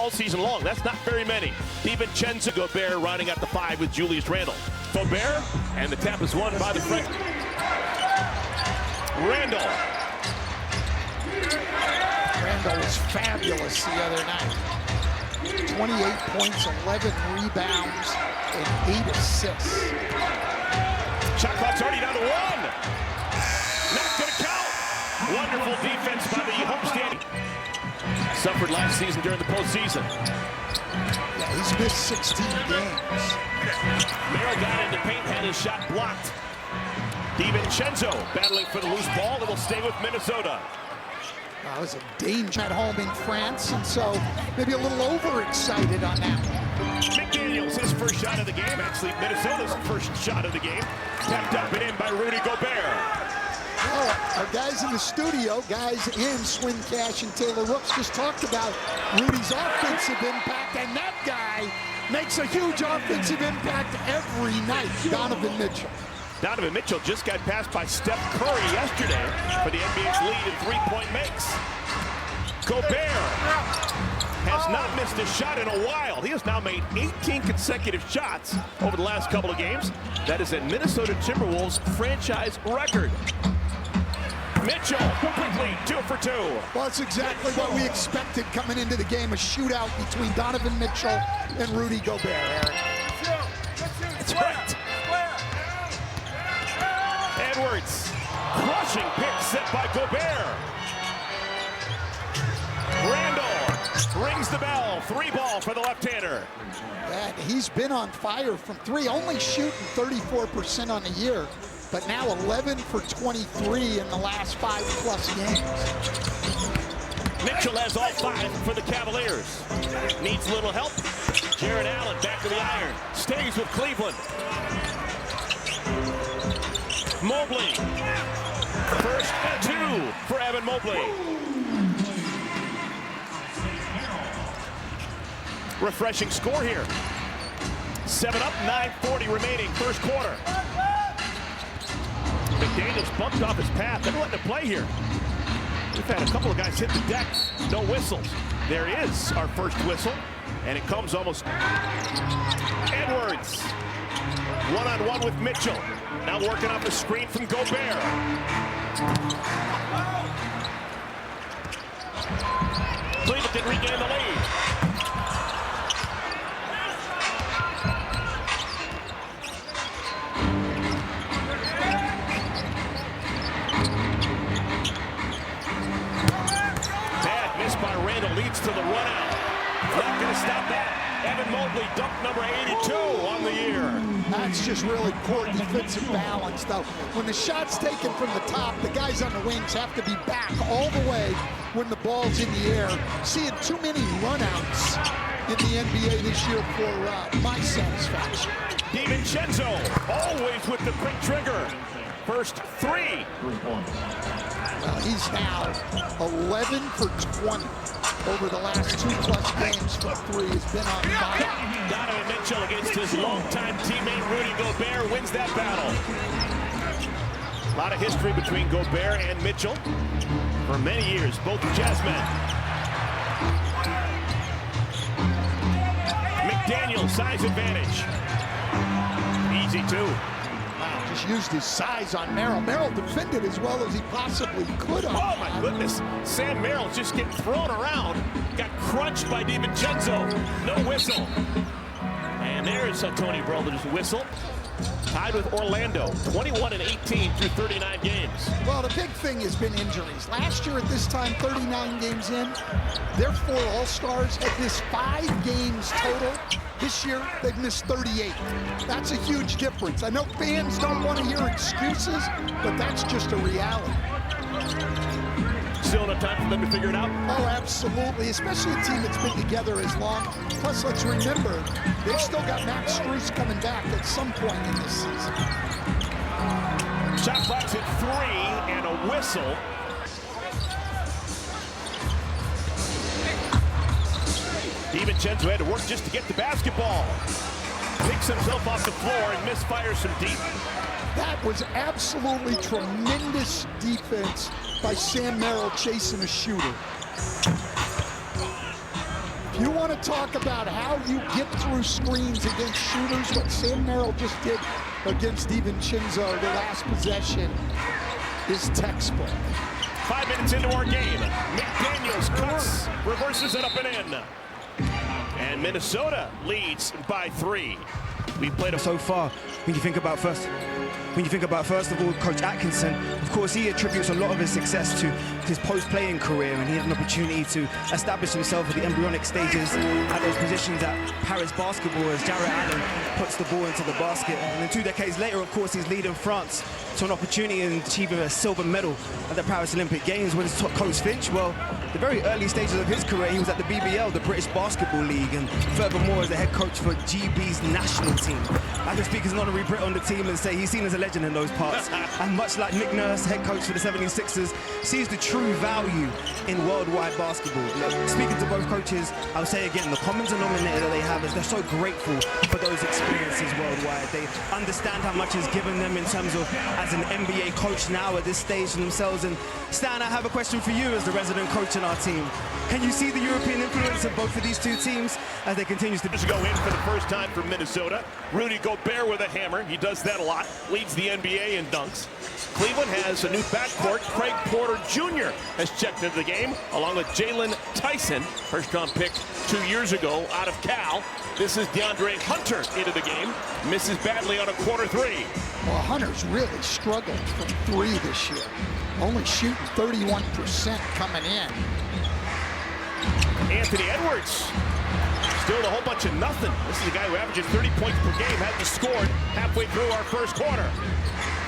all season long. That's not very many. DiVincenzo. Gobert rounding out the 5 with Julius Randle. Gobert, and the tap is won by the French. Randle was fabulous the other night. 28 points, 11 rebounds, and 8 assists. Shot clock's already down to 1. Not gonna count. Wonderful defense by the homestanding. Suffered last season during the postseason. Yeah, he's missed 16 games. Merrill got into paint, had his shot blocked. DiVincenzo battling for the loose ball. It will stay with Minnesota. It was a danger at home in France, and so maybe a little overexcited on that one. McDaniels, his first shot of the game. Actually, Minnesota's first shot of the game. Tapped up and in by Rudy Gobert. Oh, our guys in the studio, guys in Swin Cash and Taylor Rooks, just talked about Rudy's offensive impact, and that guy makes a huge offensive impact every night, Donovan Mitchell. Donovan Mitchell just got passed by Steph Curry yesterday for the NBA's lead in three-point makes. Gobert has not missed a shot in a while. He has now made 18 consecutive shots over the last couple of games. That is a Minnesota Timberwolves franchise record. Mitchell quickly 2 for 2. Well, that's exactly what we expected coming into the game, a shootout between Donovan Mitchell and Rudy Gobert, Eric. That's right. Edwards, crushing pick set by Gobert. Randle rings the bell. 3-ball for the left-hander. Yeah, he's been on fire from 3, only shooting 34% on the year, but now 11 for 23 in the last 5+ games. Mitchell has all 5 for the Cavaliers. Needs a little help. Jared Allen back to the iron. Stays with Cleveland. Mobley. First and 2 for Evan Mobley. Refreshing score here. 7 up, 9:40 remaining, first quarter. McDaniels bumped off his path. They're letting him play here. We've had a couple of guys hit the deck. No whistles. There is our first whistle, and it comes almost. Edwards. One-on-one with Mitchell. Now working off the screen from Gobert. Cleveland can regain the lead. Bad miss by Randle leads to the run out. Not going to stop that. Evan Mobley, dunk number 82 on the year. That's just really poor defensive balance, though. When the shot's taken from the top, the guys on the wings have to be back all the way when the ball's in the air. Seeing too many runouts in the NBA this year for my satisfaction. DiVincenzo, always with the quick trigger. First 3. Well, he's now 11 for 20 over the last 2+ games for 3. Has been on fire. Donovan Mitchell against his longtime teammate Rudy Gobert wins that battle. A lot of history between Gobert and Mitchell for many years, both jazzmen. McDaniel, size advantage. Easy too. Wow, just used his size on Merrill. Merrill defended as well as he possibly could have. Oh my goodness, Sam Merrill's just getting thrown around. Got crunched by DiVincenzo. No whistle. And there's Tony Brothers' whistle. Tied with Orlando, 21-18 through 39 games. Well, the big thing has been injuries. Last year at this time, 39 games in, their 4 All-Stars had missed 5 games total. This year, they've missed 38. That's a huge difference. I know fans don't want to hear excuses, but that's just a reality. Still enough time for them to figure it out? Oh, absolutely, especially a team that's been together as long. Plus, let's remember, they've still got Max Strus coming back at some point in this season. Shot clock's at 3 and a whistle. DiVincenzo had to work just to get the basketball. Picks himself off the floor and misfires from deep. That was absolutely tremendous defense by Sam Merrill chasing a shooter. You want to talk about how you get through screens against shooters, what Sam Merrill just did against DiVincenzo, the last possession, is textbook. 5 minutes into our game, McDaniels cuts, reverses it up and in. And Minnesota leads by 3. We played a so far. When you think about first of all, Coach Atkinson, of course, he attributes a lot of his success to his post-playing career, and he had an opportunity to establish himself at the embryonic stages at those positions at Paris basketball as Jarrett Allen puts the ball into the basket. And then 2 decades later, of course, he's leading France to an opportunity in achieving a silver medal at the Paris Olympic Games. When his top coach Finch, well, the very early stages of his career, he was at the BBL, the British Basketball League, and furthermore as the head coach for GB's national team. I can speak as an honorary Brit on the team and say he's seen as a legend in those parts. And much like Nick Nurse, head coach for the 76ers, sees the true value in worldwide basketball. Look, speaking to both coaches, I'll say again, the common denominator that they have is they're so grateful for those experiences worldwide. They understand how much is given them in terms of as an NBA coach now at this stage in themselves. And Stan, I have a question for you as the resident coach in our team. Can you see the European influence of both of these two teams as they continue to go in for the first time for Minnesota? Rudy Gobert with a hammer. He does that a lot. Leads the NBA in dunks. Cleveland has a new backcourt. Craig Porter Jr. has checked into the game, along with Jalen Tyson, first-round pick 2 years ago out of Cal. This is DeAndre Hunter into the game. Misses badly on a quarter 3. Well, Hunter's really struggled from 3 this year. Only shooting 31% coming in. Anthony Edwards. Still a whole bunch of nothing. This is a guy who averages 30 points per game, hasn't scored halfway through our first quarter.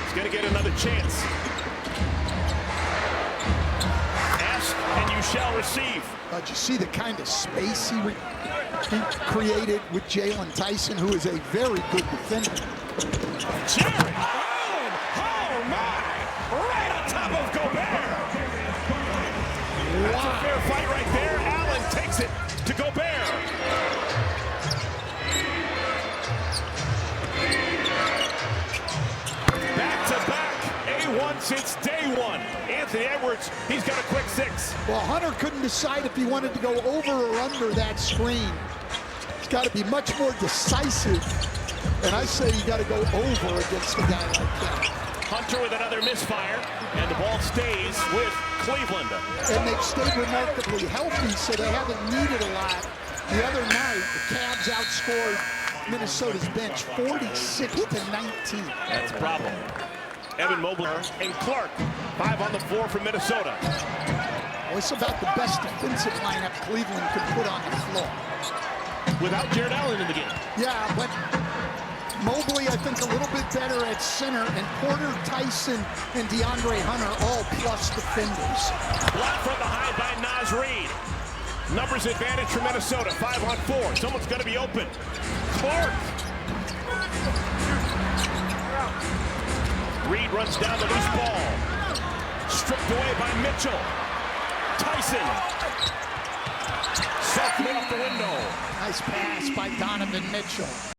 He's going to get another chance. Ask and you shall receive. But you see the kind of space he created with Jalen Tyson, who is a very good defender. Jared! Oh my! Right on top of Gobert! That's a fair fight right there. Allen takes it to Gobert. A1 since day 1. Anthony Edwards, he's got a quick 6. Well, Hunter couldn't decide if he wanted to go over or under that screen. He's got to be much more decisive. And I say you got to go over against a guy like that. Hunter with another misfire, and the ball stays with Cleveland. And they've stayed remarkably healthy, so they haven't needed a lot. The other night, the Cavs outscored Minnesota's bench 46-19. That's a problem. Evan Mobley and Clark, 5 on the floor for Minnesota. Well, it's about the best defensive lineup Cleveland could put on the floor. Without Jared Allen in the game. Yeah, but Mobley, I think, a little bit better at center, and Porter, Tyson, and DeAndre Hunter all plus defenders. Blocked from behind by Naz Reid. Numbers advantage for Minnesota, 5 on 4. Someone's going to be open. Clark. Reid runs down the loose ball. Stripped away by Mitchell. Tyson. Self-made up the window. Nice pass by Donovan Mitchell.